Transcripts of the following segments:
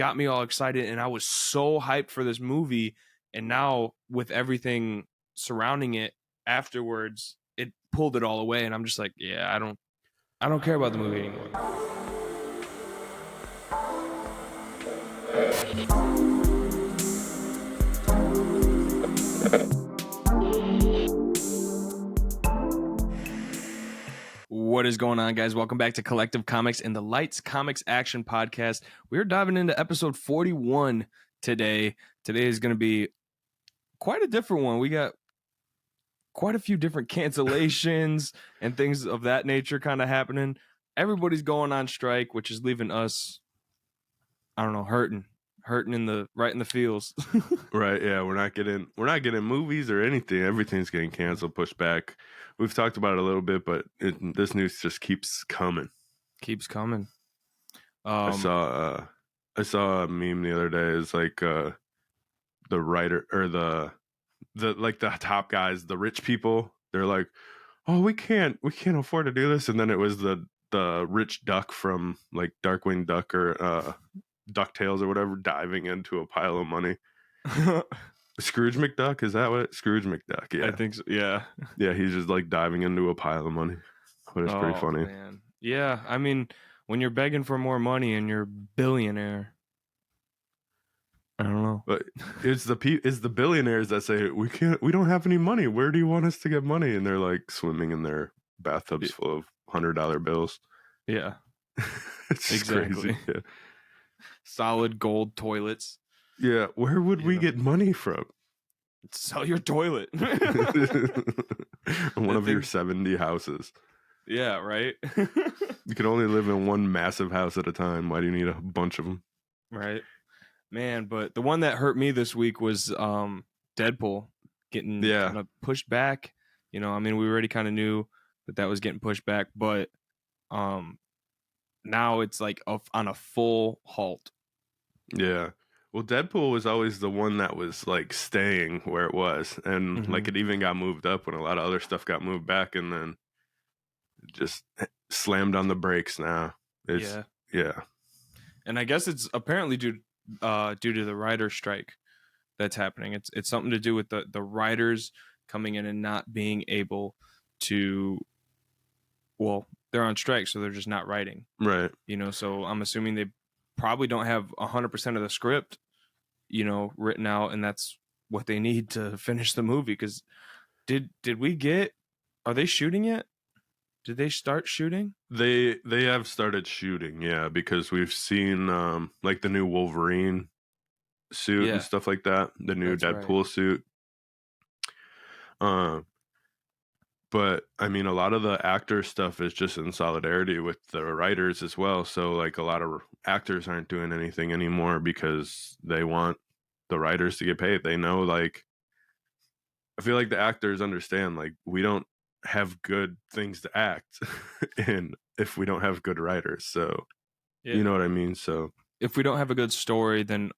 got me all excited, and I was so hyped for this movie. And now with everything surrounding it afterwards, it pulled it all away, and I'm just like, yeah, I don't care about the movie anymore. What is going on, guys? Welcome back to Collective Comics and the Lights Comics Action Podcast. We're diving into episode 41 today. Today is going to be quite a different one. We got quite a few different cancellations and things of that nature kind of happening. Everybody's going on strike, which is leaving us, I don't know, hurting in the feels. Right, yeah, we're not getting movies or anything. Everything's getting canceled, pushed back. We've talked about it a little bit, but this news just keeps coming. I saw a meme the other day. It's like the writer or the top guys, the rich people. They're like, "Oh, we can't afford to do this," and then it was the rich duck from like Darkwing Duck or DuckTales or whatever, diving into a pile of money. Scrooge McDuck, is that what? Scrooge McDuck, yeah. I think so, yeah. Yeah, he's just like diving into a pile of money. But it's pretty funny. Man. Yeah, I mean, when you're begging for more money and you're a billionaire, I don't know. But it's the billionaires that say, we don't have any money. Where do you want us to get money? And they're like swimming in their bathtubs full of $100 bills. Yeah. It's exactly. Crazy. Yeah. Solid gold toilets. Yeah, where would we get money from? Sell your toilet. One of your 70 houses. Yeah, right? You can only live in one massive house at a time. Why do you need a bunch of them? Right. Man, but the one that hurt me this week was Deadpool getting kind of pushed back. You know, I mean, we already kind of knew that was getting pushed back, but now it's like on a full halt. Yeah. Well, Deadpool was always the one that was like staying where it was, and like it even got moved up when a lot of other stuff got moved back, and then just slammed on the brakes now. Yeah. And I guess it's apparently due to the writer strike that's happening. It's something to do with the writers coming in and not being able to. Well, they're on strike, so they're just not writing. Right. You know, so I'm assuming they probably don't have 100% of the script, you know, written out, and that's what they need to finish the movie. Because are they shooting yet? Did they start shooting? They have started shooting, yeah, because we've seen like the new Wolverine suit and stuff like that, the new Deadpool suit. But I mean, a lot of the actor stuff is just in solidarity with the writers as well. So like a lot of actors aren't doing anything anymore because they want the writers to get paid. They know, like, I feel like the actors understand, like, we don't have good things to act and if we don't have good writers. So you know what I mean? So if we don't have a good story, then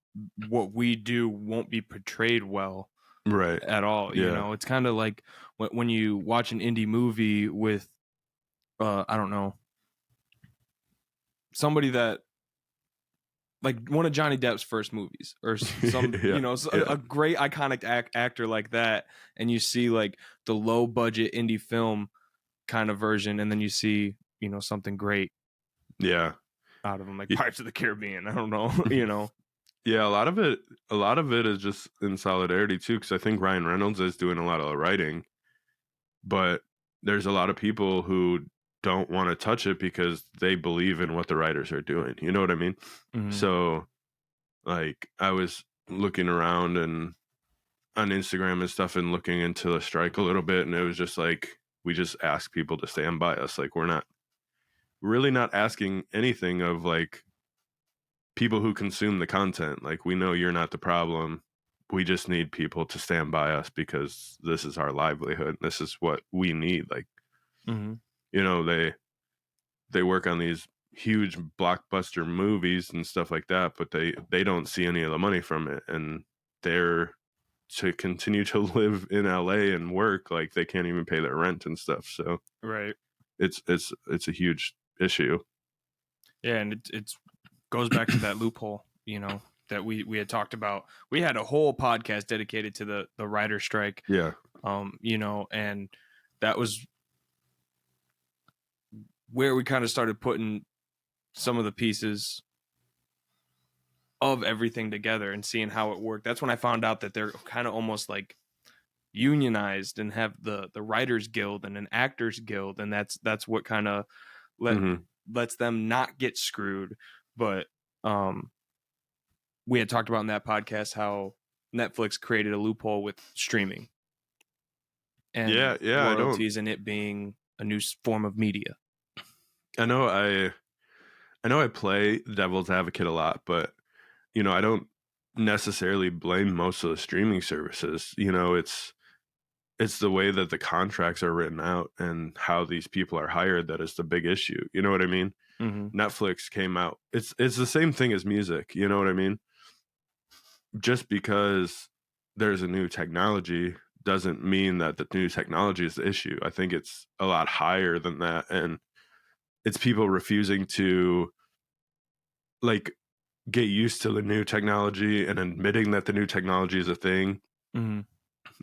what we do won't be portrayed well. Right. At all. You know, it's kind of like when you watch an indie movie with I don't know, somebody that like one of Johnny Depp's first movies or some you know, a great iconic actor like that, and you see like the low budget indie film kind of version, and then you see, you know, something great out of them, like Pirates of the Caribbean. I don't know. You know. Yeah, a lot of it is just in solidarity too, because I think Ryan Reynolds is doing a lot of the writing, but there's a lot of people who don't want to touch it because they believe in what the writers are doing. You know what I mean? Mm-hmm. So, like, I was looking around and on Instagram and stuff and looking into the strike a little bit, and it was just like, we just ask people to stand by us. Like, we're really not asking anything of like people who consume the content. Like, we know you're not the problem. We just need people to stand by us because this is our livelihood. This is what we need. Like, you know, they work on these huge blockbuster movies and stuff like that, but they don't see any of the money from it, and they're to continue to live in LA and work, like they can't even pay their rent and stuff. So right, it's a huge issue. Yeah, and it's goes back to that loophole you know, that we had talked about. We had a whole podcast dedicated to the writer strike. Yeah. You know, and that was where we kind of started putting some of the pieces of everything together and seeing how it worked. That's when I found out that they're kind of almost like unionized and have the writers guild and an actors guild, and that's what kind of lets them not get screwed. But we had talked about in that podcast how Netflix created a loophole with streaming and royalties and it being a new form of media. I know I play devil's advocate a lot, but you know, I don't necessarily blame most of the streaming services. You know, it's the way that the contracts are written out and how these people are hired that is the big issue. You know what I mean? Mm-hmm. Netflix came out. It's the same thing as music. You know what I mean? Just because there's a new technology doesn't mean that the new technology is the issue. I think it's a lot higher than that. And it's people refusing to like get used to the new technology and admitting that the new technology is a thing. Mm-hmm.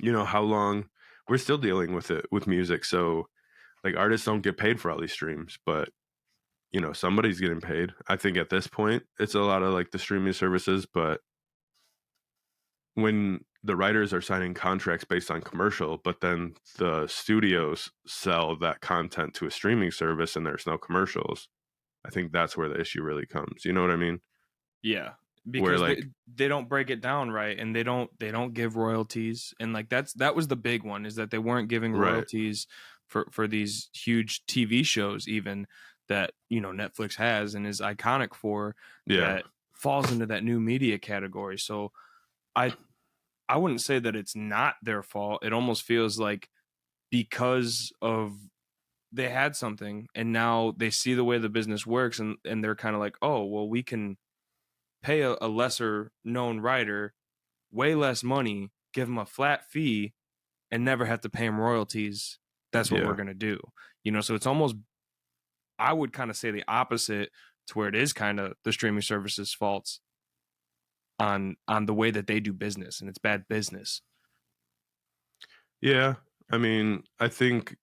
You know, how long we're still dealing with it with music. So like artists don't get paid for all these streams, but you know, somebody's getting paid. I think at this point it's a lot of like the streaming services, but when the writers are signing contracts based on commercial, but then the studios sell that content to a streaming service and there's no commercials, I think that's where the issue really comes. You know what I mean? Yeah, because they don't break it down right, and they don't give royalties, and like that was the big one, is that they weren't giving royalties for these huge TV shows even that, you know, Netflix has and is iconic for, that falls into that new media category. So I wouldn't say that it's not their fault. It almost feels like because of they had something and now they see the way the business works, and they're kind of like, oh well, we can pay a lesser known writer way less money, give him a flat fee, and never have to pay him royalties. That's what we're going to do. You know, so it's almost, I would kind of say the opposite, to where it is kind of the streaming services' faults on the way that they do business, and it's bad business. Yeah. I mean, I think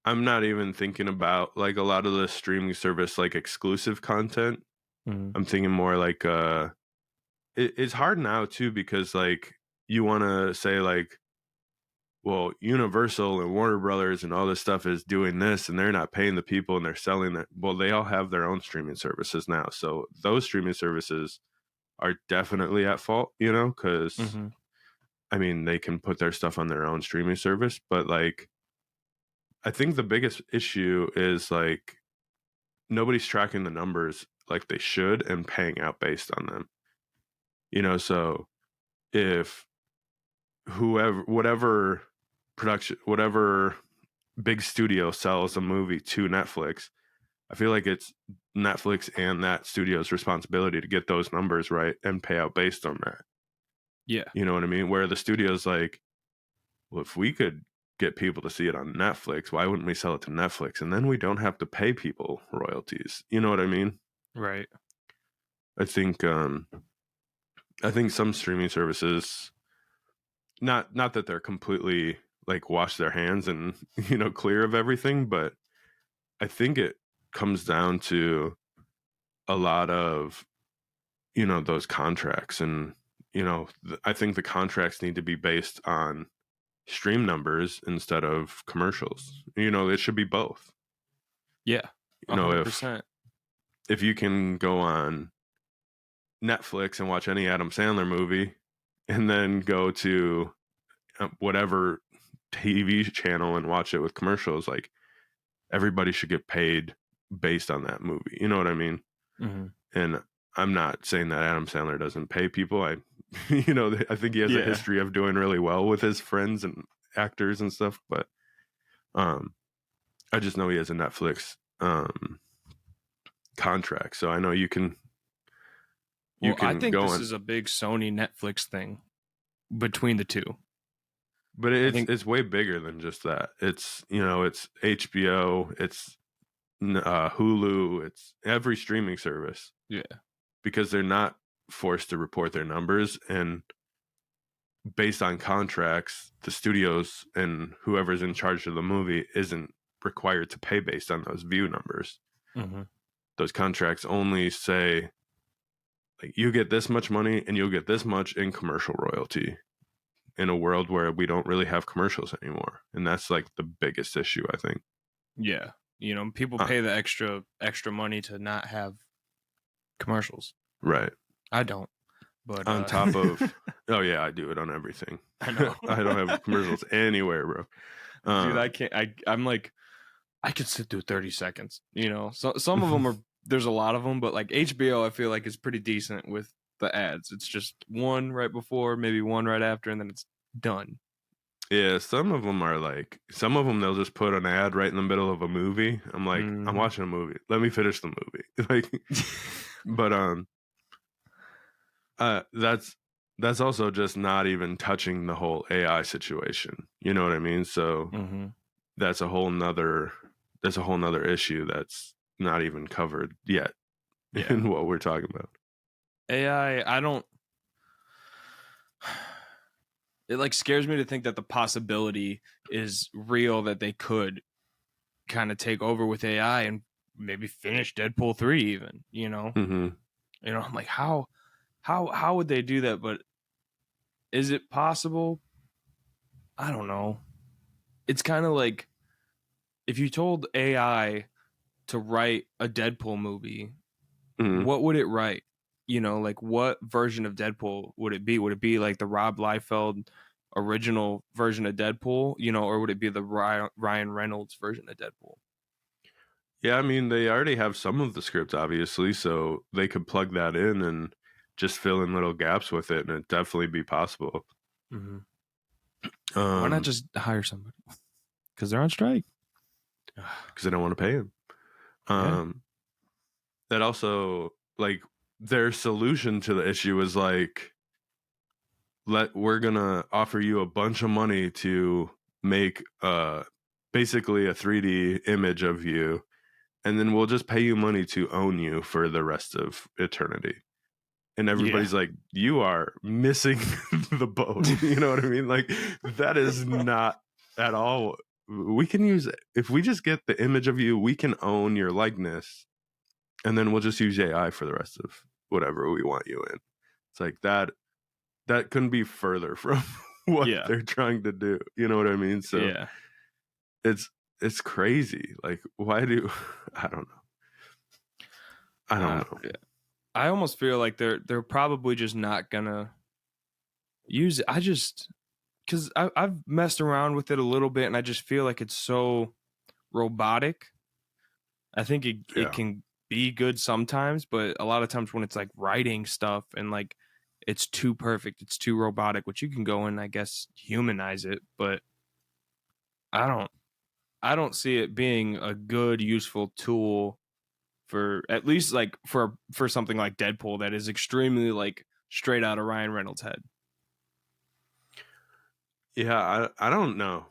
I'm not even thinking about like a lot of the streaming service like exclusive content. Mm-hmm. I'm thinking more like it's hard now too, because like you want to say like, well, Universal and Warner Brothers and all this stuff is doing this and they're not paying the people and they're selling it. Well, they all have their own streaming services now. So those streaming services are definitely at fault, you know, because I mean, they can put their stuff on their own streaming service, but like, I think the biggest issue is like nobody's tracking the numbers like they should and paying out based on them. You know, so if whatever production, whatever big studio sells a movie to Netflix, I feel like it's Netflix and that studio's responsibility to get those numbers right and pay out based on that. Yeah. You know what I mean? Where the studio's like, well, if we could get people to see it on Netflix, why wouldn't we sell it to Netflix? And then we don't have to pay people royalties. You know what I mean? Right. I think some streaming services, not that they're completely like wash their hands and, you know, clear of everything, but I think it comes down to a lot of, you know, those contracts. And, you know, I think the contracts need to be based on stream numbers instead of commercials. You know, it should be both. Yeah. 100%. You know, if you can go on Netflix and watch any Adam Sandler movie and then go to whatever TV channel and watch it with commercials, like everybody should get paid based on that movie. You know what I mean? And I'm not saying that Adam Sandler doesn't pay people. You know, I think he has a history of doing really well with his friends and actors and stuff, but I just know he has a Netflix contract, so I know you can. I think this is a big Sony Netflix thing between the two, but it's way bigger than just that. It's, you know, it's HBO, it's Hulu, it's every streaming service. Yeah, because they're not forced to report their numbers, and based on contracts, the studios and whoever's in charge of the movie isn't required to pay based on those view numbers. Mm-hmm. Those contracts only say, like, you get this much money and you'll get this much in commercial royalty, in a world where we don't really have commercials anymore. And that's like the biggest issue, I think. Yeah. People pay the extra money to not have commercials. Right. I don't. But on top of, oh yeah, I do it on everything. I know. I don't have commercials anywhere, bro. Dude, I can't. I'm like, I could sit through 30 seconds. So some of them are. There's a lot of them, but like HBO, I feel like is pretty decent with the ads. It's just one right before, maybe one right after, and then it's done. Yeah, some of them they'll just put an ad right in the middle of a movie. I'm like, I'm watching a movie. Let me finish the movie. Like, but that's also just not even touching the whole AI situation. You know what I mean? So that's a whole nother issue that's not even covered yet in what we're talking about. AI, it like scares me to think that the possibility is real that they could kind of take over with AI and maybe finish Deadpool 3 even, I'm like, how would they do that? But is it possible? I don't know. It's kind of like if you told AI to write a Deadpool movie, what would it write? Like what version of Deadpool would it be? Would it be like the Rob Liefeld original version of Deadpool, or would it be the Ryan Reynolds version of Deadpool? Yeah, I mean, they already have some of the script, obviously, so they could plug that in and just fill in little gaps with it, and it'd definitely be possible. Why not just hire somebody? Because they're on strike. Because they don't want to pay him. That also, like, their solution to the issue is like, we're gonna offer you a bunch of money to make basically a 3D image of you, and then we'll just pay you money to own you for the rest of eternity. And everybody's like, you are missing the boat. You know what I mean? Like, that is not at all. We can use, if we just get the image of you, we can own your likeness, and then we'll just use AI for the rest of whatever we want you in. It's like that couldn't be further from what they're trying to do. You know what I mean? So it's crazy. Like, why do I don't know. I almost feel like they're probably just not gonna use it. Because I've messed around with it a little bit, and I just feel like it's so robotic. I think it can be good sometimes, but a lot of times when it's like writing stuff and like it's too perfect, it's too robotic, which you can go and I guess humanize it, but I don't see it being a good, useful tool for at least like for something like Deadpool that is extremely like straight out of Ryan Reynolds' head. Yeah, I don't know.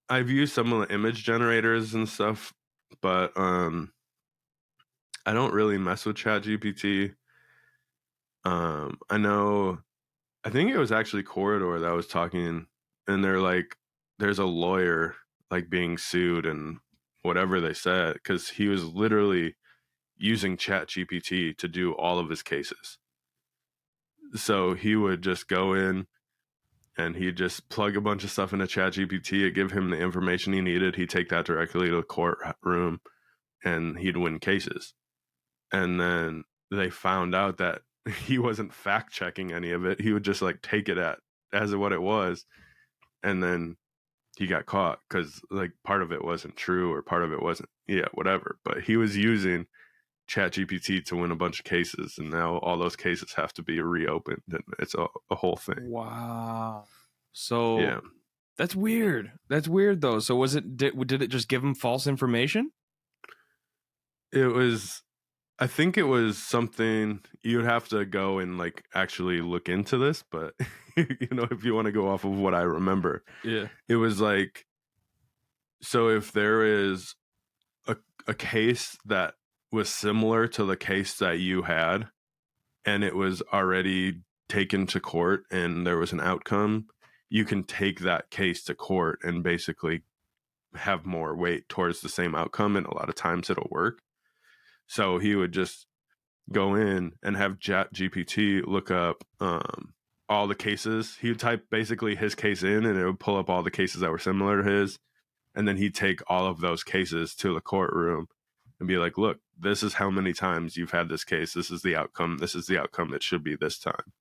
I've used some of the image generators and stuff, but I don't really mess with ChatGPT. I think it was actually Corridor that was talking, and they're like, there's a lawyer like being sued and whatever they said, because he was literally using ChatGPT to do all of his cases. So he would just go in and he'd just plug a bunch of stuff into ChatGPT, it'd give him the information he needed. He'd take that directly to the courtroom and he'd win cases. And then they found out that he wasn't fact checking any of it. He would just like take it as what it was. And then he got caught because like part of it wasn't true or part of it wasn't, whatever. But he was using ChatGPT to win a bunch of cases, and now all those cases have to be reopened, and it's a whole thing. Wow. So that's weird. That's weird though. So did it just give him false information? I think it was something you'd have to go and like actually look into this, but if you want to go off of what I remember, it was like, so if there is a case that was similar to the case that you had, and it was already taken to court and there was an outcome, you can take that case to court and basically have more weight towards the same outcome, and a lot of times it'll work. So he would just go in and have Chat GPT look up all the cases. He would type basically his case in, and it would pull up all the cases that were similar to his, and then he'd take all of those cases to the courtroom and be like, look, this is how many times you've had this case, this is the outcome, this is the outcome it should be this time.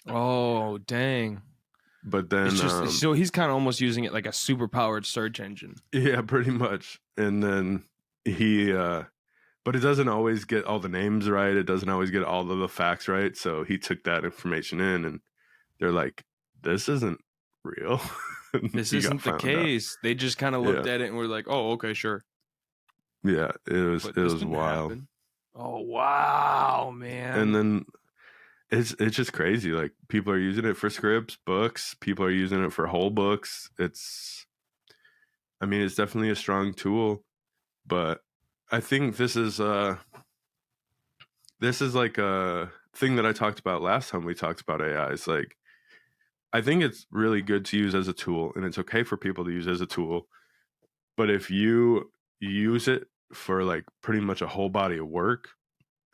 Oh, dang. But then It's just so he's kind of almost using it like a super powered search engine. yeah, pretty much. And then he but it doesn't always get all the names right, it doesn't always get all of the facts right, so he took that information in and they're like, this isn't real. This He got isn't the found out. case. They just kind of looked at it and were like, "Oh, okay, sure." Yeah, it But was this didn't wild. happen. Oh, wow, man. And then it's just crazy. Like, people are using it for scripts, books. People are using it for whole books. I mean, it's definitely a strong tool, but I think this is like a thing that I talked about last time we talked about AI. It's like, I think it's really good to use as a tool, and it's okay for people to use as a tool. But if you use it for like pretty much a whole body of work,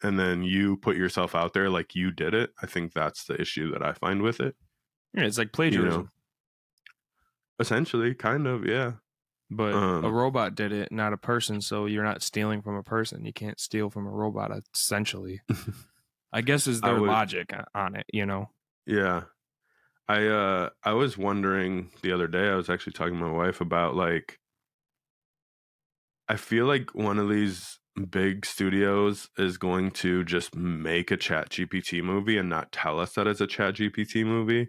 and then you put yourself out there like you did it, I think that's the issue that I find with it. Yeah, it's like plagiarism. Essentially, kind of, yeah. But a robot did it, not a person. So you're not stealing from a person. You can't steal from a robot, essentially. I guess is their logic on it, you know? Yeah. I was wondering the other day, I was actually talking to my wife about, like, I feel like one of these big studios is going to just make a Chat GPT movie and not tell us that it's a Chat GPT movie.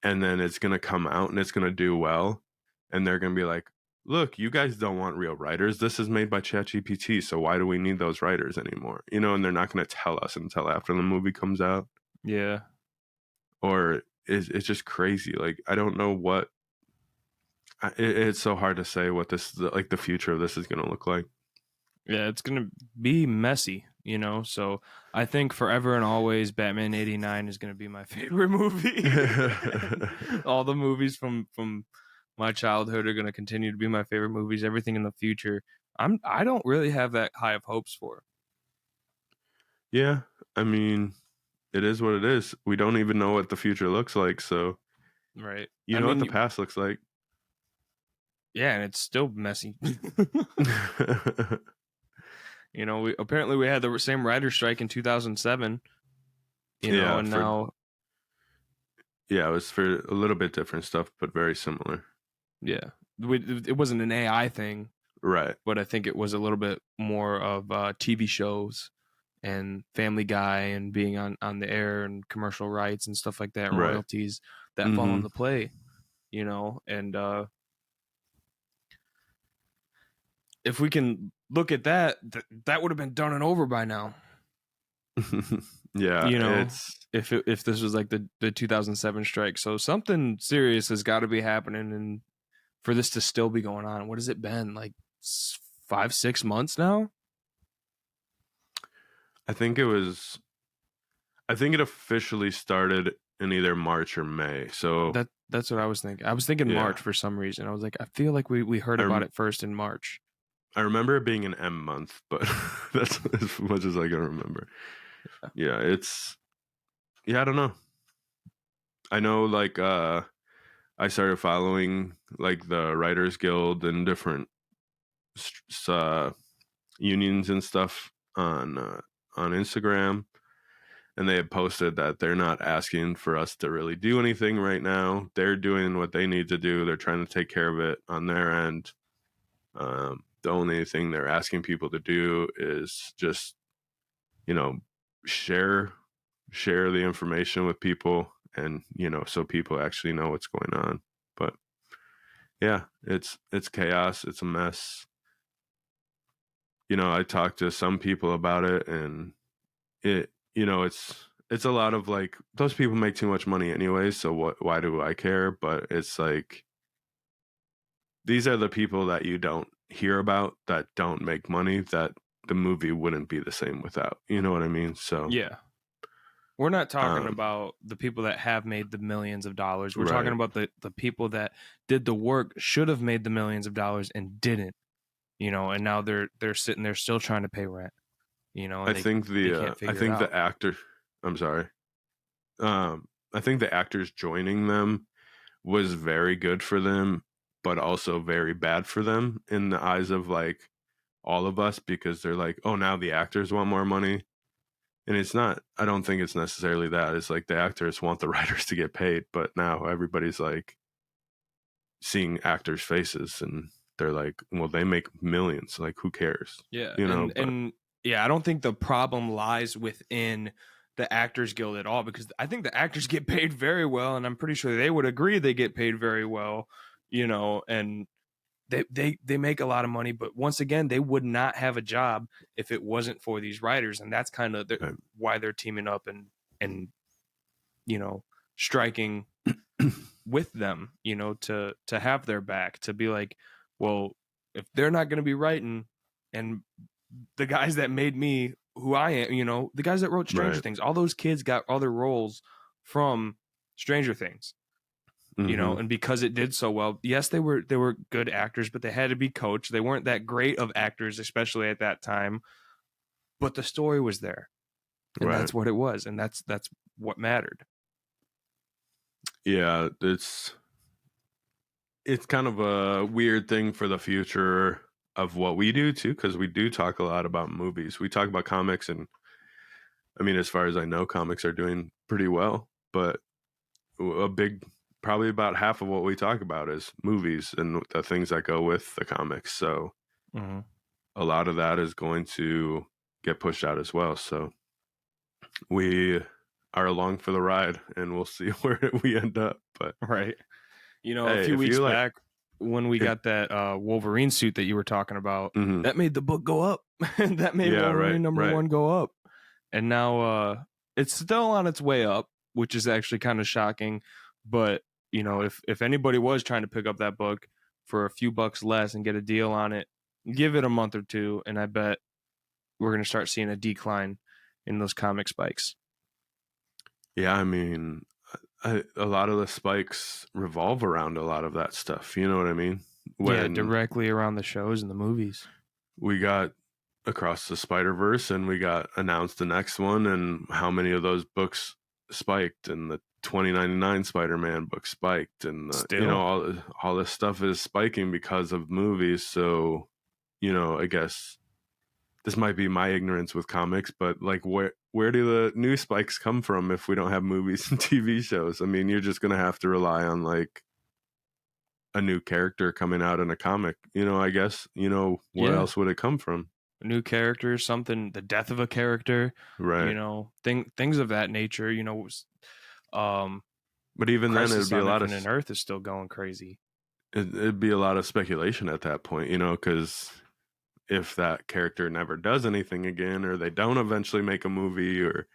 And then it's going to come out and it's going to do well. And they're going to be like, look, you guys don't want real writers. This is made by Chat GPT. So why do we need those writers anymore? You know, and they're not going to tell us until after the movie comes out. Yeah. Or it's just crazy. Like, I don't know what, it's so hard to say what this, like, the future of this is going to look like. Yeah, it's going to be messy, you know? So I think forever and always Batman 89 is going to be my favorite movie. All the movies from my childhood are going to continue to be my favorite movies. Everything in the future, I don't really have that high of hopes for. Yeah, I mean, it is what it is. We don't even know what the future looks like, so right. You know what the past looks like. Yeah, and it's still messy. You know, we had the same writer strike in 2007. You know, and now. Yeah, it was for a little bit different stuff, but very similar. Yeah, it wasn't an AI thing, right? But I think it was a little bit more of TV shows and Family Guy and being on the air and commercial rights and stuff like that, royalties that fall into play. You know, and if we can look at that, that would have been done and over by now. Yeah, you know, if this was like the 2007 strike, so something serious has got to be happening, and for this to still be going on, what has it been, like 5-6 months now? I think it officially started in either March or May. So that's what I was thinking. I was thinking March for some reason. I was like, I feel like we heard about it first in March. I remember it being an M month, but that's as much as I can remember. Yeah, I don't know. I know, like, I started following, like, the Writers Guild and different unions and stuff on Instagram, and they had posted that they're not asking for us to really do anything right now. They're doing what they need to do. They're trying to take care of it on their end. The only thing they're asking people to do is just, you know, share the information with people, and, you know, so people actually know what's going on. But yeah, it's chaos. It's a mess. You know, I talked to some people about it, and it, you know, it's a lot of, like, those people make too much money anyway, so why do I care? But it's like, these are the people that you don't hear about, that don't make money, that the movie wouldn't be the same without. You know what I mean? So Yeah. We're not talking about the people that have made the millions of dollars. We're talking about the people that did the work, should have made the millions of dollars and didn't, and now they're sitting there still trying to pay rent, and I think they can't figure it out. the actor. I'm sorry. I think the actors joining them was very good for them, but also very bad for them in the eyes of like all of us, because they're like, oh, now the actors want more money. And it's not, I don't think it's necessarily that. It's like the actors want the writers to get paid, but now everybody's like seeing actors' faces and they're like, well, they make millions. Like, who cares? Yeah. And yeah, I don't think the problem lies within the Actors Guild at all, because I think the actors get paid very well, and I'm pretty sure they would agree they get paid very well, and they make a lot of money, but once again, they would not have a job if it wasn't for these writers, and that's kind of why they're teaming up and striking with them, to have their back, to be like, well, if they're not going to be writing, and the guys that made me who I am, the guys that wrote Stranger Things, all those kids got other roles from Stranger Things. And because it did so well, yes, they were good actors, but they had to be coached. They weren't that great of actors, especially at that time. But the story was there, and that's what it was, and that's what mattered. Yeah, it's kind of a weird thing for the future of what we do too, because we do talk a lot about movies. We talk about comics, and I mean, as far as I know, comics are doing pretty well, but probably about half of what we talk about is movies and the things that go with the comics. So a lot of that is going to get pushed out as well. So we are along for the ride, and we'll see where we end up. But a few weeks back, when we got that Wolverine suit that you were talking about, that made the book go up. That made Wolverine number 1 go up. And now it's still on its way up, which is actually kind of shocking. But, if anybody was trying to pick up that book for a few bucks less and get a deal on it, give it a month or two, and I bet we're going to start seeing a decline in those comic spikes. Yeah, I mean, a lot of the spikes revolve around a lot of that stuff. You know what I mean? Directly around the shows and the movies. We got Across the Spider-Verse, and we got announced the next one, and how many of those books spiked, and the 2099 Spider-Man book spiked, and all this stuff is spiking because of movies. So, I guess this might be my ignorance with comics, but like, where do the new spikes come from if we don't have movies and TV shows? I mean, you're just gonna have to rely on like a new character coming out in a comic. I guess. Where else would it come from? A new character, something, the death of a character, right? Things of that nature. But even then, it'd be a lot of. And Earth is still going crazy. It'd be a lot of speculation at that point, because if that character never does anything again, or they don't eventually make a movie, or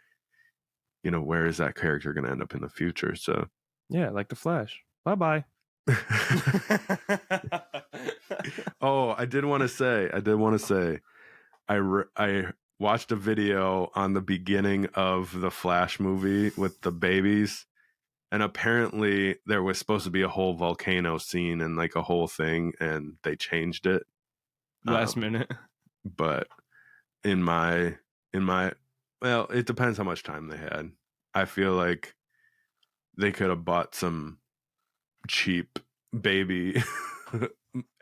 where is that character going to end up in the future? So yeah, like the Flash. Bye. Oh, I did want to say, I watched a video on the beginning of the Flash movie with the babies, and apparently there was supposed to be a whole volcano scene and like a whole thing, and they changed it last minute. But in my well, it depends how much time they had. I feel like they could have bought some cheap baby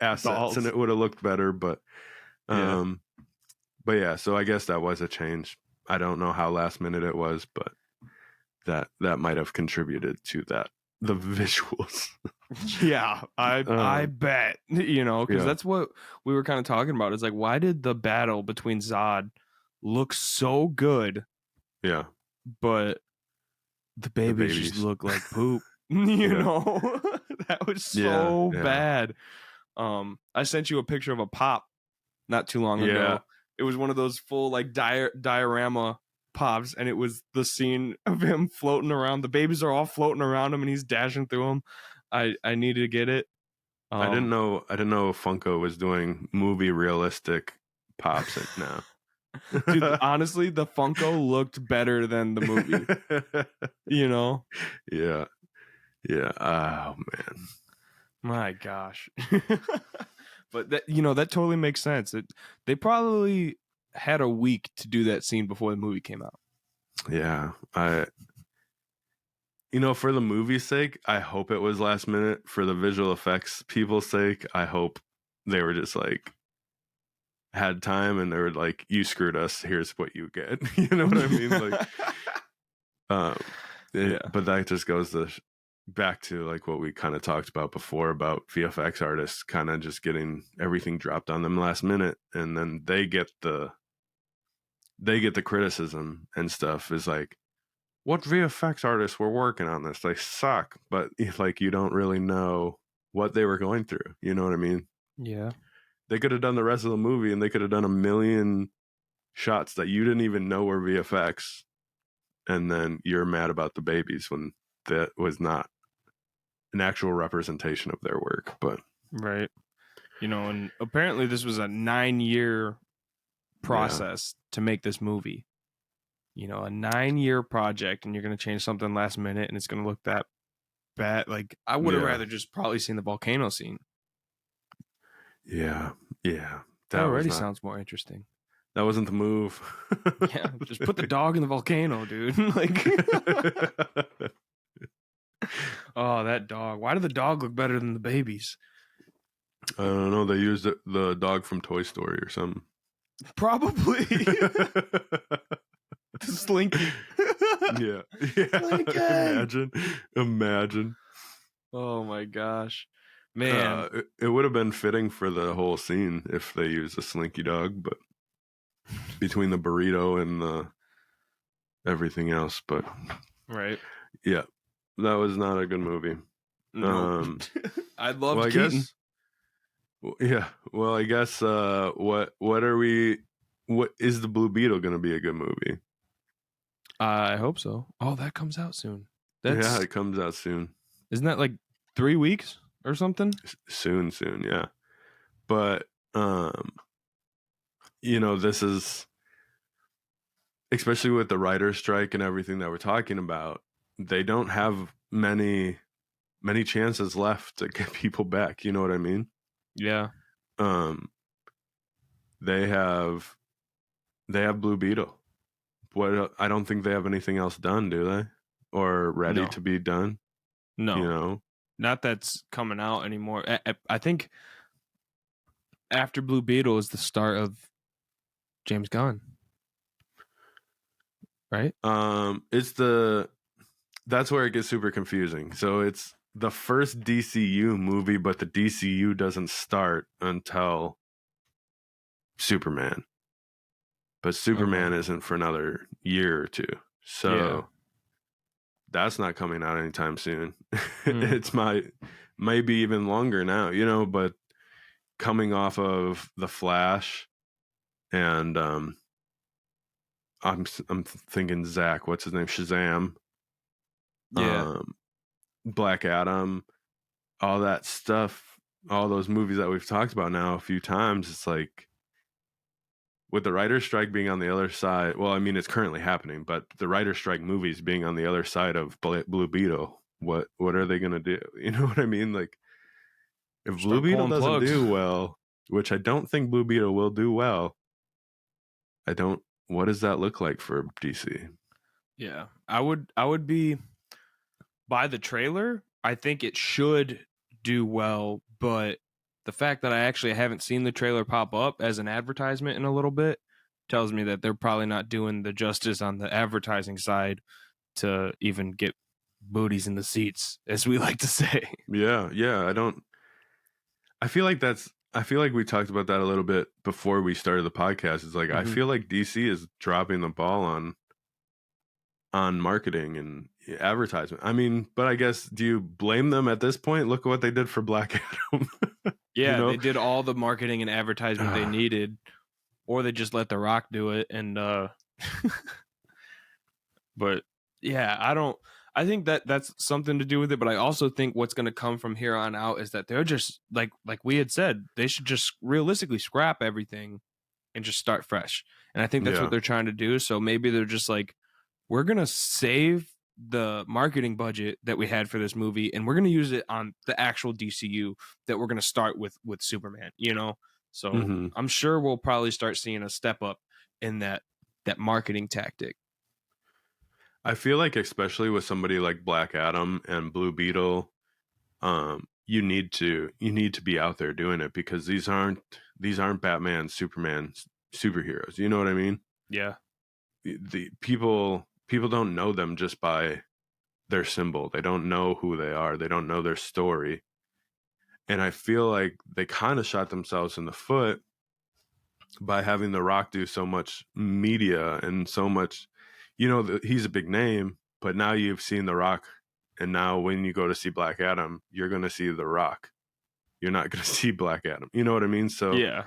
assets dolls, and it would have looked better, but yeah, so I guess that was a change. I don't know how last minute it was, but that might have contributed to that, the visuals. Yeah, I bet, because that's what we were kind of talking about. It's like, why did the battle between Zod look so good? Yeah, but the babies just look like poop. That was so bad. I sent you a picture of a pop not too long ago. It was one of those full like diorama pops, and it was the scene of him floating around. The babies are all floating around him, and he's dashing through them. I needed to get it. I didn't know Funko was doing movie realistic pops now. Dude, honestly, the Funko looked better than the movie. You know? Yeah. Yeah. Oh man. My gosh. But that, that totally makes sense. They probably had a week to do that scene before the movie came out. Yeah. For the movie's sake, I hope it was last minute. For the visual effects people's sake, I hope they were just like had time and they were like, you screwed us, here's what you get. You know what I mean? Like Yeah. But that just goes back to like what we kind of talked about before about VFX artists kind of just getting everything dropped on them last minute, and then they get the criticism and stuff. Is like, what VFX artists were working on this? They suck. But like, you don't really know what they were going through. You know what I mean? Yeah. They could have done the rest of the movie and they could have done a million shots that you didn't even know were VFX. And then you're mad about the babies when that was not an actual representation of their work. But right. And apparently this was a 9-year process to make this movie. A 9-year project, and you're going to change something last minute and it's going to look that bad. Like, I would have rather just probably seen the volcano scene. Yeah. That already sounds more interesting. That wasn't the move. Yeah, just put the dog in the volcano, dude. Like, oh, that dog. Why did the dog look better than the babies? I don't know. They used the dog from Toy Story or something. Probably. Slinky. Yeah. Slinky. Imagine. Oh my gosh, man! It would have been fitting for the whole scene if they used a Slinky dog, but between the burrito and the everything else, but right, yeah, that was not a good movie. No, I love. Well, Keaton. I guess. What are we? What is the Blue Beetle going to be a good movie? I hope so. Oh, that comes out soon. Yeah, it comes out soon. Isn't that like 3 weeks or something? Soon, yeah. But this is, especially with the writer's strike and everything that we're talking about, they don't have many chances left to get people back. You know what I mean? Yeah. They have Blue Beetle. I don't think they have anything else done, do they? Or ready to be done? No. Not that's coming out anymore. I think after Blue Beetle is the start of James Gunn. Right? That's where it gets super confusing. So it's the first DCU movie, but the DCU doesn't start until Superman. But Superman isn't for another year or two. So that's not coming out anytime soon. It's maybe even longer now, but coming off of The Flash and I'm thinking Zach, what's his name? Shazam. Yeah. Black Adam, all that stuff, all those movies that we've talked about now a few times, it's like with the writer's strike being on the other side, well, I mean, it's currently happening, but the writer's strike movies being on the other side of Blue Beetle, what are they going to do? You know what I mean? Like, if Blue Beetle doesn't do well, which I don't think Blue Beetle will do well, what does that look like for DC? Yeah, I would be, by the trailer, I think it should do well, but the fact that I actually haven't seen the trailer pop up as an advertisement in a little bit tells me that they're probably not doing the justice on the advertising side to even get booties in the seats, as we like to say. Yeah. I feel like we talked about that a little bit before we started the podcast. It's like, I feel like DC is dropping the ball on marketing and advertisement. I mean, but I guess, do you blame them at this point? Look at what they did for Black Adam. Yeah, they did all the marketing and advertisement they needed, or they just let The Rock do it. And but yeah, I think that's something to do with it, but I also think what's going to come from here on out is that they're just like we had said, they should just realistically scrap everything and just start fresh. And I think that's Yeah. what they're trying to do. So maybe they're just like, we're gonna save the marketing budget that we had for this movie, and we're gonna use it on the actual DCU that we're gonna start with Superman. So hmm I'm sure we'll probably start seeing a step up in that marketing tactic. I feel like especially with somebody like Black Adam and Blue Beetle, you need to be out there doing it, because these aren't Batman, Superman superheroes. You know what I mean? Yeah. The people don't know them just by their symbol. They don't know who they are. They don't know their story. And I feel like they kind of shot themselves in the foot by having The Rock do so much media and so much, he's a big name, but now you've seen The Rock, and now when you go to see Black Adam, you're going to see The Rock. You're not going to see Black Adam. You know what I mean? So, Yeah.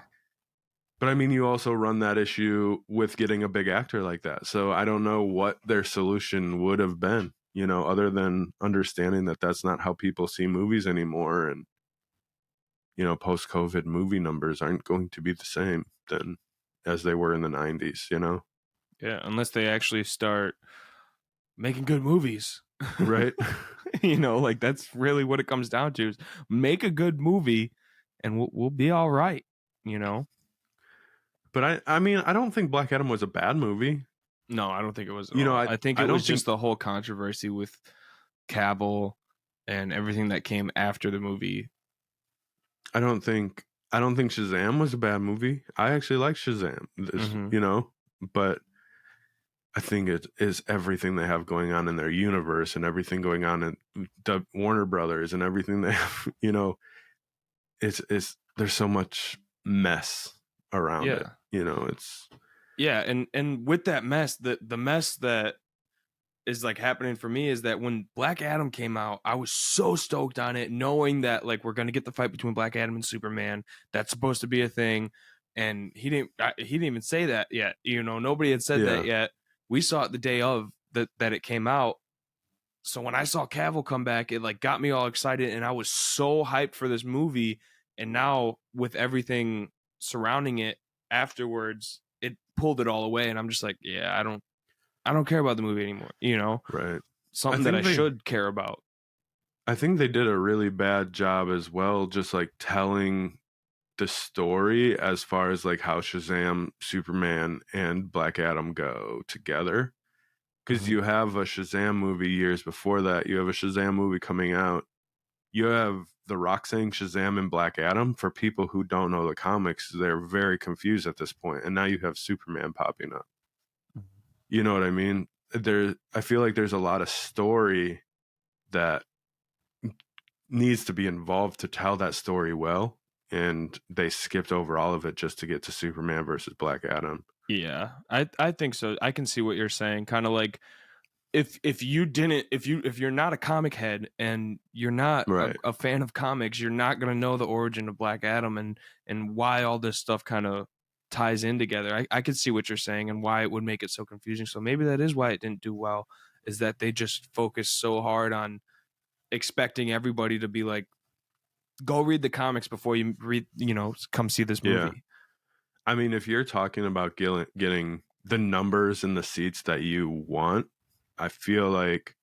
but I mean, you also run that issue with getting a big actor like that. So I don't know what their solution would have been, other than understanding that that's not how people see movies anymore. And, post-COVID movie numbers aren't going to be the same than as they were in the 90s, Yeah, unless they actually start making good movies. Right. Like that's really what it comes down to, is make a good movie and we'll be all right, But I mean, I don't think Black Adam was a bad movie. No, I don't think it was at all. I think it was just the whole controversy with Cavill and everything that came after the movie. I don't think Shazam was a bad movie. I actually like Shazam, but I think it is everything they have going on in their universe and everything going on in the Warner Brothers and everything they have, it's there's so much mess around it. It's and with that mess, the mess that is like happening for me is that when Black Adam came out, I was so stoked on it, knowing that like we're gonna get the fight between Black Adam and Superman. That's supposed to be a thing, and he didn't even say that yet. Nobody had said that yet. We saw it the day of that it came out. So when I saw Cavill come back, it like got me all excited, and I was so hyped for this movie. And now with everything surrounding it afterwards, it pulled it all away, and I'm just like, yeah, I don't care about the movie anymore. Right. Something that I should care about. I think they did a really bad job as well, just like telling the story as far as like how Shazam, Superman, and Black Adam go together. Because you have a Shazam movie years before that. You have a Shazam movie coming out. You have The Rock saying Shazam and Black Adam. For people who don't know the comics, they're very confused at this point. And now you have Superman popping up. You know what I mean? I feel like there's a lot of story that needs to be involved to tell that story well, and they skipped over all of it just to get to Superman versus Black Adam. Yeah, I think so. I can see what you're saying. Kind of like if you're not a comic head and you're not a fan of comics, you're not gonna know the origin of Black Adam and why all this stuff kind of ties in together. I could see what you're saying and why it would make it so confusing. So maybe that is why it didn't do well, is that they just focused so hard on expecting everybody to be like, go read the comics before you read, come see this movie. Yeah. I mean, if you're talking about getting the numbers and the seats that you want, I feel like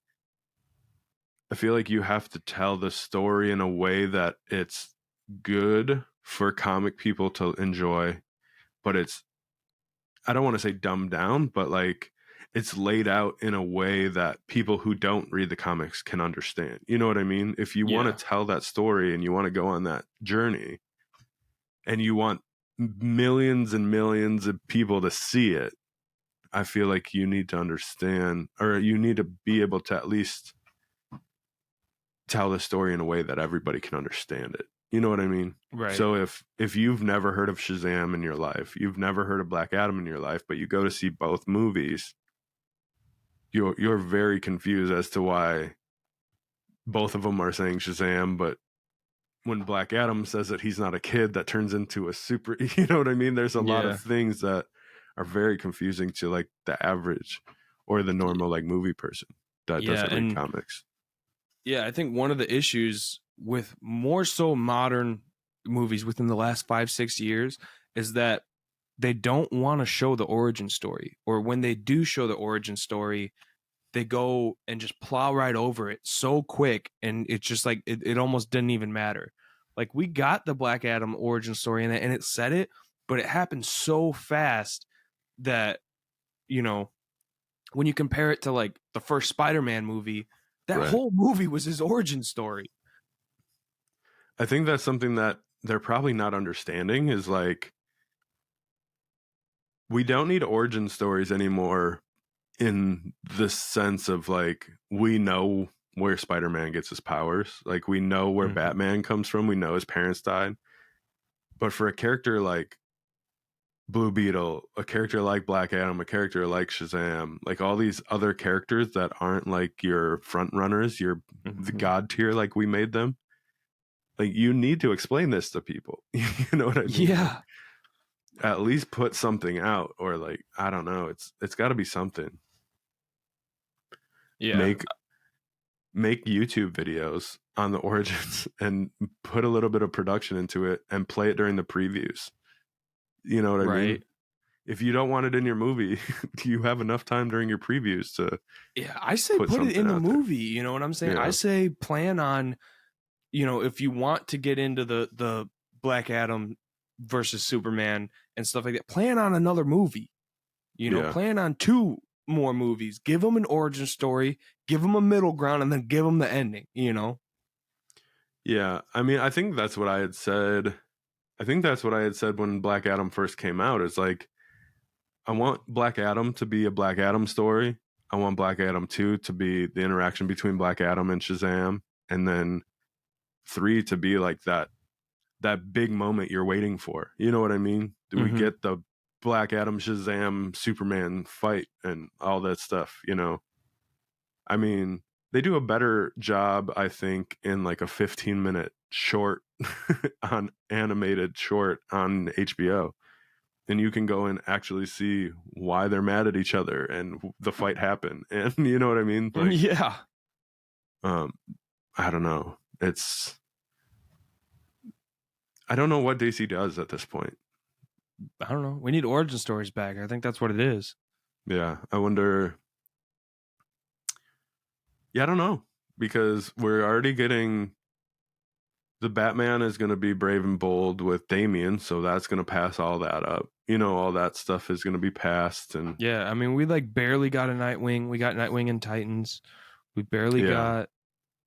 you have to tell the story in a way that it's good for comic people to enjoy, but I don't want to say dumbed down, but like it's laid out in a way that people who don't read the comics can understand. You know what I mean? If you want to tell that story and you want to go on that journey and you want millions and millions of people to see it, I feel like you need to understand, or you need to be able to at least tell the story in a way that everybody can understand it. You know what I mean? Right. So if you've never heard of Shazam in your life, you've never heard of Black Adam in your life, but you go to see both movies, you're very confused as to why both of them are saying Shazam, but when Black Adam says that he's not a kid, that turns into a super, you know what I mean? There's a lot of things that are very confusing to like the average or the normal like movie person that doesn't read comics. Yeah, I think one of the issues with more so modern movies within the last 5-6 years is that they don't want to show the origin story, or when they do show the origin story, they go and just plow right over it so quick, and it's just like it almost didn't even matter. Like, we got the Black Adam origin story and it said it, but it happened so fast that, you know, when you compare it to like the first Spider-Man movie, that Right. whole movie was his origin story. I think that's something that they're probably not understanding is like, we don't need origin stories anymore in the sense of like, we know where Spider-Man gets his powers. Like, we know where Mhm. Batman comes from. We know his parents died. But for a character like Blue Beetle, a character like Black Adam, a character like Shazam, like all these other characters that aren't like your front runners, the Mhm. god tier like we made them, like you need to explain this to people. You know what I mean? Like, Yeah. at least put something out, or like, I don't know, it's got to be something. Yeah. Make YouTube videos on the origins and put a little bit of production into it and play it during the previews. You know what I mean? Right. If you don't want it in your movie, do you have enough time during your previews to Yeah, I say put put it in something the out there? movie, you know what I'm saying? I Yeah. say plan on, you know, if you want to get into the Black Adam versus Superman and stuff like that, plan on another movie. You know, Yeah. plan on 2 more movies. Give them an origin story, give them a middle ground, and then give them the ending, you know? Yeah. I mean, I think that's what I had said. I think that's what I had said when Black Adam first came out. It's like, I want Black Adam to be a Black Adam story. I want Black Adam 2 to be the interaction between Black Adam and Shazam. And then 3 to be like that big moment you're waiting for. You know what I mean? Do we Mhm. get the Black Adam Shazam Superman fight and all that stuff, you know? I mean, they do a better job, I think, in like a 15-minute short on animated short on HBO. And you can go and actually see why they're mad at each other and the fight happened. And you know what I mean? Like, Yeah. um, I don't know. I don't know what DC does at this point. I don't know. We need origin stories back. I think that's what it is. Yeah, I wonder. Yeah, I don't know, because we're already getting the Batman is going to be brave and bold with Damian, so that's going to pass all that up. You know, all that stuff is going to be passed, and Yeah, I mean, we like barely got a Nightwing. We got Nightwing and Titans. We barely yeah, got.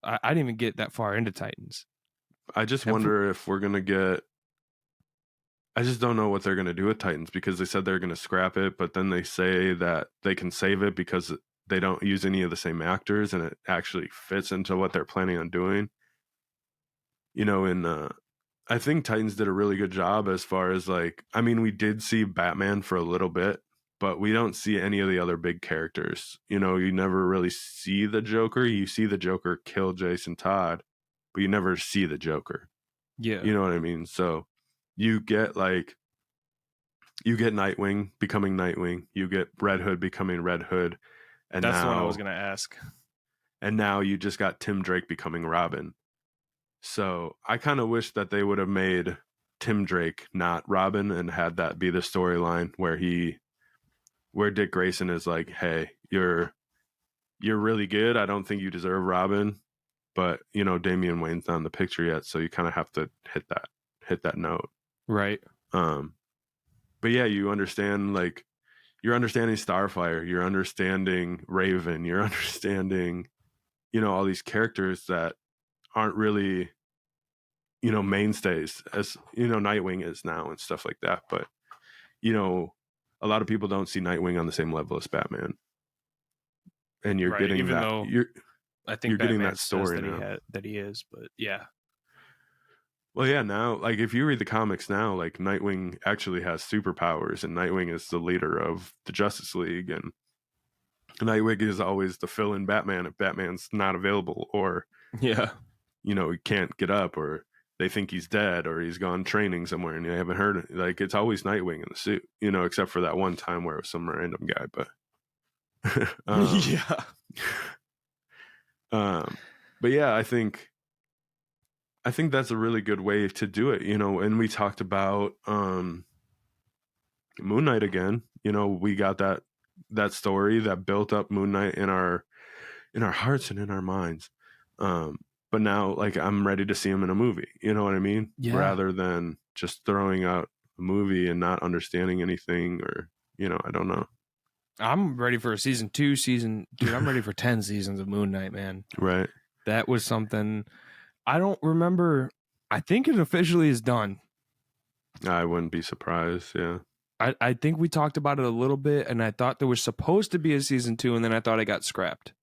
I didn't even get that far into Titans. I just Have wonder if we're going to get. I just don't know what they're going to do with Titans, because they said they're going to scrap it, but then they say that they can save it because they don't use any of the same actors, and it actually fits into what they're planning on doing. You know, and I think Titans did a really good job as far as like, I mean, we did see Batman for a little bit, but we don't see any of the other big characters. You know, you never really see the Joker. You see the Joker kill Jason Todd, but you never see the Joker. Yeah, You know what I mean? So you get like, you get Nightwing becoming Nightwing, you get Red Hood becoming Red Hood, and that's the one I was now gonna ask. you just got Tim Drake becoming Robin. So I kind of wish that they would have made Tim Drake not Robin and had that be the storyline where Dick Grayson is like, "Hey, you're really good. I don't think you deserve Robin, but you know Damian Wayne's not in the picture yet, so you kind of have to hit that note." Right. Um, but yeah, you understand, like, you're understanding Starfire, you're understanding Raven, you're understanding, you know, all these characters that aren't really, you know, mainstays, as you know Nightwing is now and stuff like that. But you know, a lot of people don't see Nightwing on the same level as Batman, and you're Right. getting Even that though I you're think getting Batman that says story that now. he is, but yeah. Well, yeah, now like if you read the comics now, like Nightwing actually has superpowers, and Nightwing is the leader of the Justice League, and Nightwing is always the fill-in Batman if Batman's not available, or Yeah. you know he can't get up, or they think he's dead, or he's gone training somewhere and you haven't heard it. Like it's always Nightwing in the suit, you know, except for that one time where it was some random guy. But Yeah. um, but yeah, I think that's a really good way to do it, you know. And we talked about Moon Knight again. You know, we got that story that built up Moon Knight in our hearts and in our minds. But now, like, I'm ready to see him in a movie. You know what I mean? Yeah. Rather than just throwing out a movie and not understanding anything, or I don't know. I'm ready for a season 2 season. Dude, I'm ready for 10 seasons of Moon Knight, man. Right. That was something I don't remember. I think it officially is done. I wouldn't be surprised. Yeah. I think we talked about it a little bit, and I thought there was supposed to be a season 2, and then I thought it got scrapped.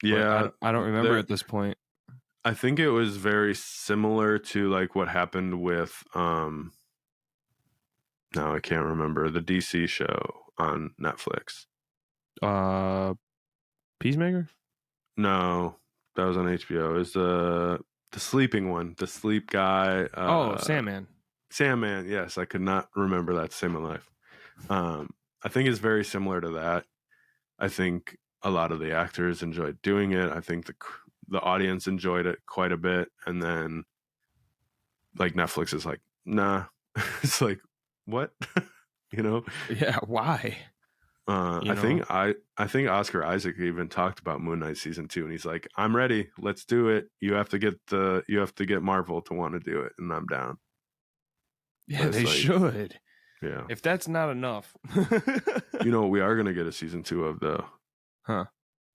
Yeah. I don't remember at this point. I think it was very similar to like what happened with no, I can't remember, the DC show on Netflix. Peacemaker? No, that was on HBO. It was the sleeping one, the sleep guy. Sandman. Sandman, yes, I could not remember that. Same in life. I think it's very similar to that. I think a lot of the actors enjoyed doing it. I think the audience enjoyed it quite a bit, and then like Netflix is like, nah. It's like, what? Yeah, why? I think Oscar Isaac even talked about Moon Knight season 2, and he's like, I'm ready, let's do it. You have to get Marvel to want to do it, and I'm down. Yeah, they should. Yeah. If that's not enough. We are going to get a season 2 of the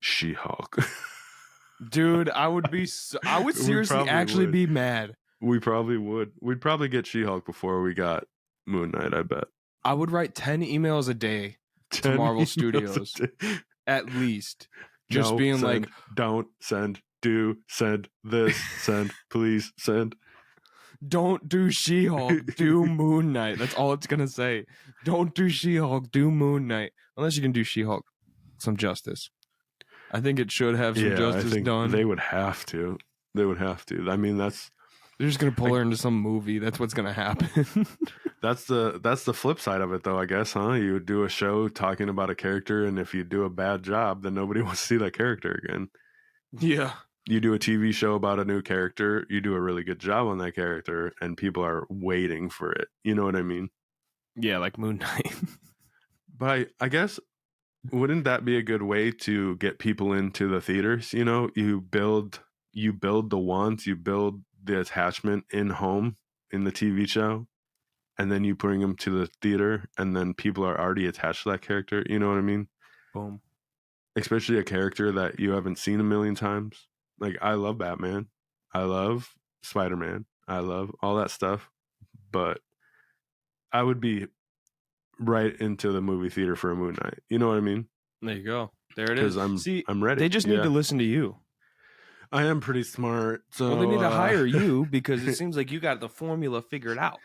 She-Hulk. Dude, I would seriously actually be mad. We probably would. We'd probably get She-Hulk before we got Moon Knight, I bet. I would write 10 emails a day to Marvel Studios. At least. Just being send, like, don't send, do, send, this, send, please, send. Don't do She-Hulk, do Moon Knight. That's all it's going to say. Don't do She-Hulk, do Moon Knight. Unless you can do She-Hulk some justice. I think it should have some justice done. They would have to. I mean, they're just going to pull her into some movie. That's what's going to happen. That's the flip side of it, though, I guess, huh? You do a show talking about a character, and if you do a bad job, then nobody wants to see that character again. Yeah. You do a TV show about a new character, you do a really good job on that character, and people are waiting for it. You know what I mean? Yeah, like Moon Knight. But I guess, wouldn't that be a good way to get people into the theaters? You build the wants, you build the attachment in home in the TV show, and then you bring them to the theater, and then people are already attached to that character. You know what I mean? Boom. Especially a character that you haven't seen a million times. Like, I love Batman. I love Spider-Man. I love all that stuff. But I would be right into the movie theater for a Moon Knight. You know what I mean? There you go. There it is. I'm ready. They just need to listen to you. I am pretty smart. So they need to hire you because it seems like you got the formula figured out,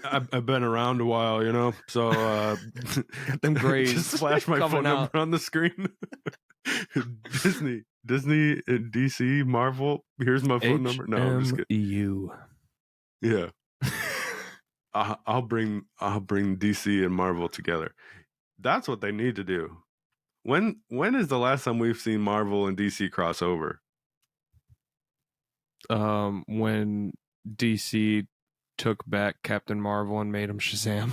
I've been around a while, so got them grades. Just flash my phone number on the screen. Disney, DC, Marvel. Here's my phone number. No, I'm just kidding. You. Yeah. I'll bring DC and Marvel together. That's what they need to do. When is the last time we've seen Marvel and DC crossover? When DC took back Captain Marvel and made him Shazam.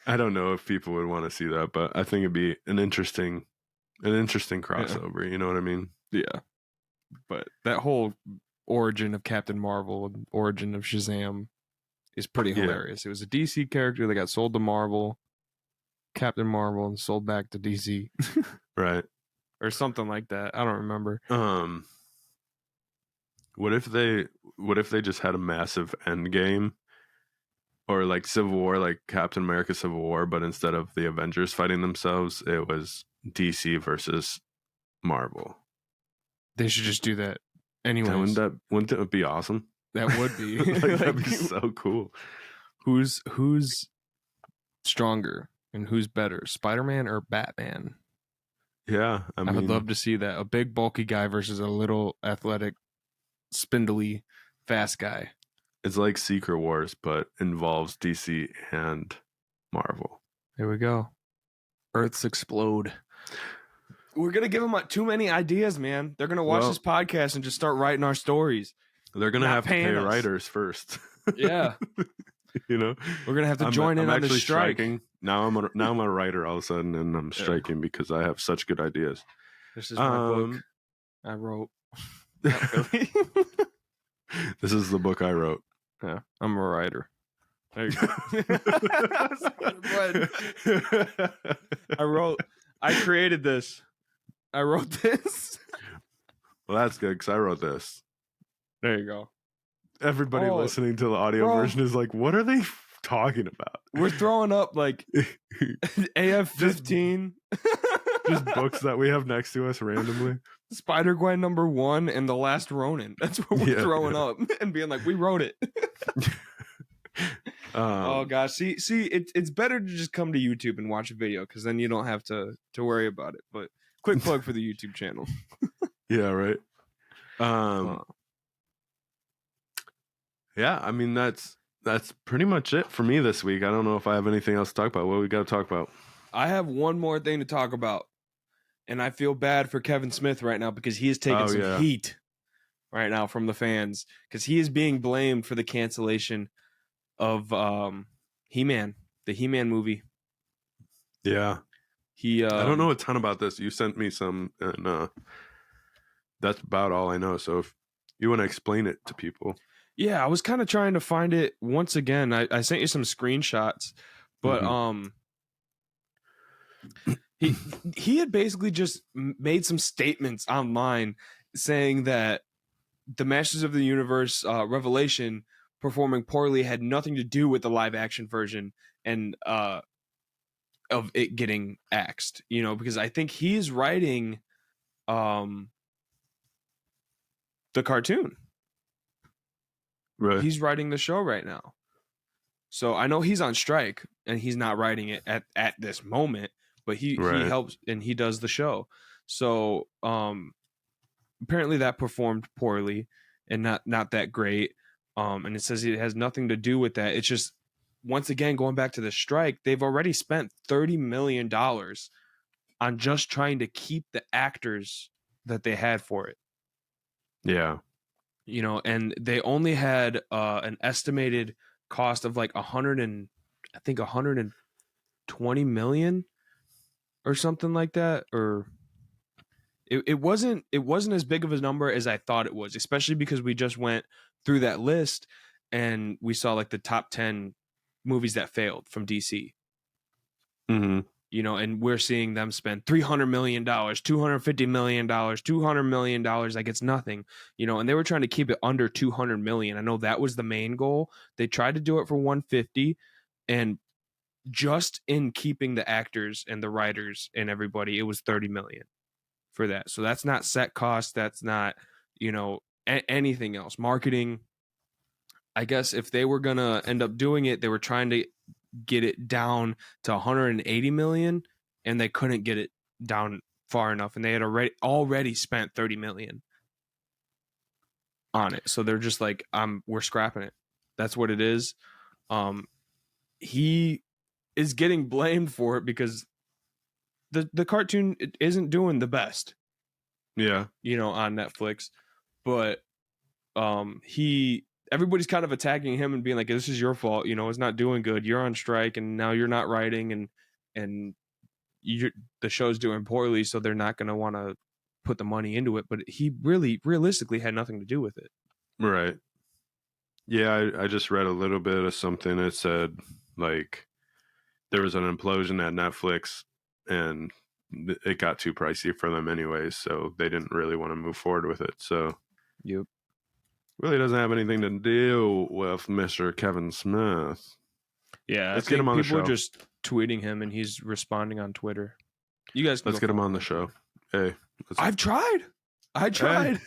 I don't know if people would want to see that, but I think it'd be an interesting crossover. Yeah. You know what I mean? Yeah. But that whole origin of Captain Marvel and origin of Shazam is pretty hilarious. It was a DC character that got sold to Marvel, Captain Marvel, and sold back to DC. Right. Or something like that. I don't remember. What if they just had a massive end game? Or like Civil War, like Captain America Civil War, but instead of the Avengers fighting themselves, it was DC versus Marvel. They should just do that. Anyways. Wouldn't that be awesome? That would be. That'd be so cool. Who's stronger and who's better, Spider-Man or Batman? Yeah, I would love to see that. A big bulky guy versus a little athletic, spindly, fast guy. It's like Secret Wars, but involves DC and Marvel. There we go. Earths explode. We're going to give them too many ideas, man. They're going to watch this podcast and just start writing our stories. They're gonna not have to pay paying us. writers first. Yeah. You know, We're gonna have to join in I'm on the actually strike. striking now. I'm a writer all of a sudden, and I'm striking because I have such good ideas. This is my book I wrote. Not really. This is the book I wrote. Yeah, I'm a writer. There you go. I created this. I wrote this. Well, that's good because I wrote this. There you go. Everybody listening to the audio version is like, what are they talking about? We're throwing up like AF-15. Just books that we have next to us randomly. Spider-Gwen #1 and The Last Ronin. That's what we're throwing up and being like, we wrote it. Oh gosh, see, it's better to just come to YouTube and watch a video because then you don't have to worry about it. But quick plug for the YouTube channel. Yeah, right. Yeah, I mean that's pretty much it for me this week. I don't know if I have anything else to talk about. What we got to talk about? I have one more thing to talk about, and I feel bad for Kevin Smith right now because he is taking some heat right now from the fans because he is being blamed for the cancellation of He-Man, the He-Man movie. Yeah. I don't know a ton about this. You sent me some, and that's about all I know. So if you want to explain it to people. Yeah, I was kind of trying to find it once again. I sent you some screenshots, but he had basically just made some statements online saying that the Masters of the Universe Revelation performing poorly had nothing to do with the live action version and of it getting axed, because I think he's writing the cartoon. Right. He's writing the show right now. So I know he's on strike and he's not writing it at this moment, but he helps and he does the show. So apparently that performed poorly and not that great. And it says it has nothing to do with that. It's just, once again, going back to the strike, they've already spent $30 million on just trying to keep the actors that they had for it. Yeah. And they only had an estimated cost of like 120 million or something like that. Or it wasn't as big of a number as I thought it was, especially because we just went through that list and we saw like the top 10 movies that failed from DC. Mm-hmm. And we're seeing them spend $300 million, $250 million, $200 million. Like it's nothing, and they were trying to keep it under 200 million. I know that was the main goal. They tried to do it for 150, and just in keeping the actors and the writers and everybody, it was 30 million for that. So that's not set cost. That's not, anything else. Marketing. I guess if they were going to end up doing it, they were trying to get it down to 180 million and they couldn't get it down far enough, and they had already spent 30 million on it. So they're just like, we're scrapping it. That's what it is. He is getting blamed for it because the cartoon isn't doing the best. Yeah. On Netflix, but everybody's kind of attacking him and being like, this is your fault. It's not doing good. You're on strike and now you're not writing and the show's doing poorly. So they're not going to want to put the money into it. But he really realistically had nothing to do with it. Right. Yeah. I just read a little bit of something. It said like there was an implosion at Netflix and it got too pricey for them anyways. So they didn't really want to move forward with it. So yep. Really doesn't have anything to do with Mr. Kevin Smith. Yeah, let's get him on the show. People are just tweeting him, and he's responding on Twitter. You guys, let's get him on the show. Hey, I've tried. I tried.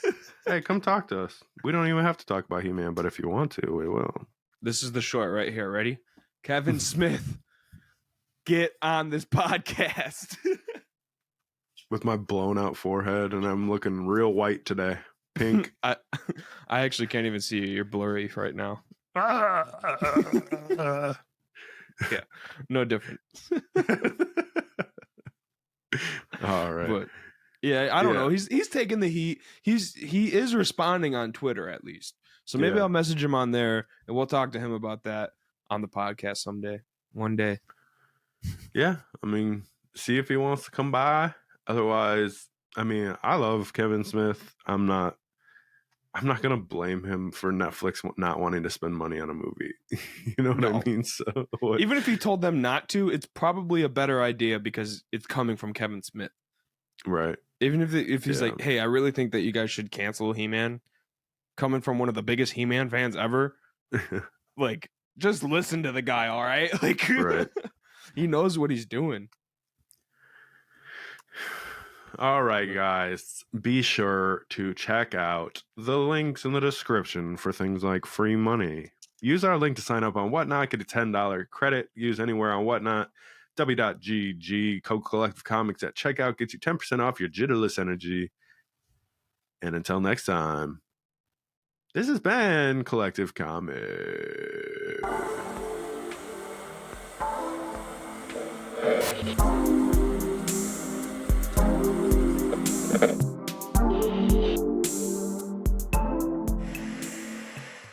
Hey, come talk to us. We don't even have to talk about He-Man, but if you want to, we will. This is the short right here. Ready? Kevin Smith, get on this podcast. With my blown out forehead, and I'm looking real white today. Pink. I actually can't even see you. You're blurry right now. Yeah, no difference. All right. But yeah, I don't know. He's taking the heat. He is responding on Twitter at least. So maybe Yeah. I'll message him on there and we'll talk to him about that on the podcast someday. One day. Yeah, I mean, see if he wants to come by. Otherwise, I mean, I love Kevin Smith. I'm not gonna blame him for Netflix not wanting to spend money on a movie. You know what I No. mean? So Even if he told them not to, it's probably a better idea because it's coming from Kevin Smith. right. Even if he's Yeah. like, hey, I really think that you guys should cancel He-Man, coming from one of the biggest He-Man fans ever, like, just listen to the guy, all right? Like, Right. he knows what he's doing. All right, guys. Be sure to check out the links in the description for things like free money. Use our link to sign up on Whatnot. Get a $10 credit. Use anywhere on Whatnot. W.GG code Collective Comics at checkout gets you 10% off your jitterless energy. And until next time, this has been Collective Comics.